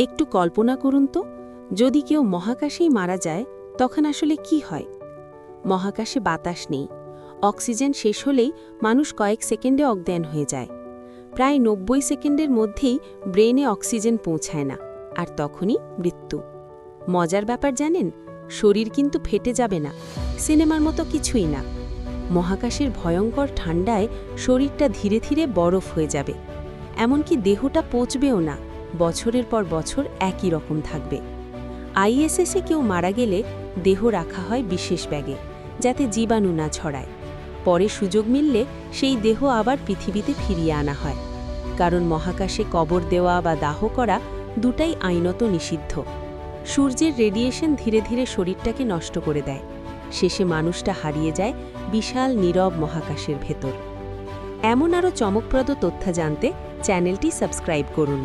একটু কল্পনা করুন তো, যদি কেউ মহাকাশেই মারা যায় তখন আসলে কি হয়? মহাকাশে বাতাস নেই, অক্সিজেন শেষ হলেই মানুষ কয়েক সেকেন্ডে অজ্ঞান হয়ে যায়। প্রায় 90 সেকেন্ডের মধ্যেই ব্রেনে অক্সিজেন পৌঁছায় না, আর তখনই মৃত্যু। মজার ব্যাপার জানেন, শরীর কিন্তু ফেটে যাবে না, সিনেমার মতো কিছুই না। মহাকাশের ভয়ঙ্কর ঠান্ডায় শরীরটা ধীরে ধীরে বরফ হয়ে যাবে, এমনকি দেহটা পচবেও না, বছরের পর বছর একই রকম থাকবে। আইএসএসে কেউ মারা গেলে দেহ রাখা হয় বিশেষ ব্যাগে, যাতে জীবাণু না ছড়ায়। পরে সুযোগ মিললে সেই দেহ আবার পৃথিবীতে ফিরিয়ে আনা হয়, কারণ মহাকাশে কবর দেওয়া বা দাহ করা দুটাই আইনত নিষিদ্ধ। সূর্যের রেডিয়েশন ধীরে ধীরে শরীরটাকে নষ্ট করে দেয়, শেষে মানুষটা হারিয়ে যায় বিশাল নীরব মহাকাশের ভেতর। এমন আরও চমকপ্রদ তথ্য জানতে চ্যানেলটি সাবস্ক্রাইব করুন।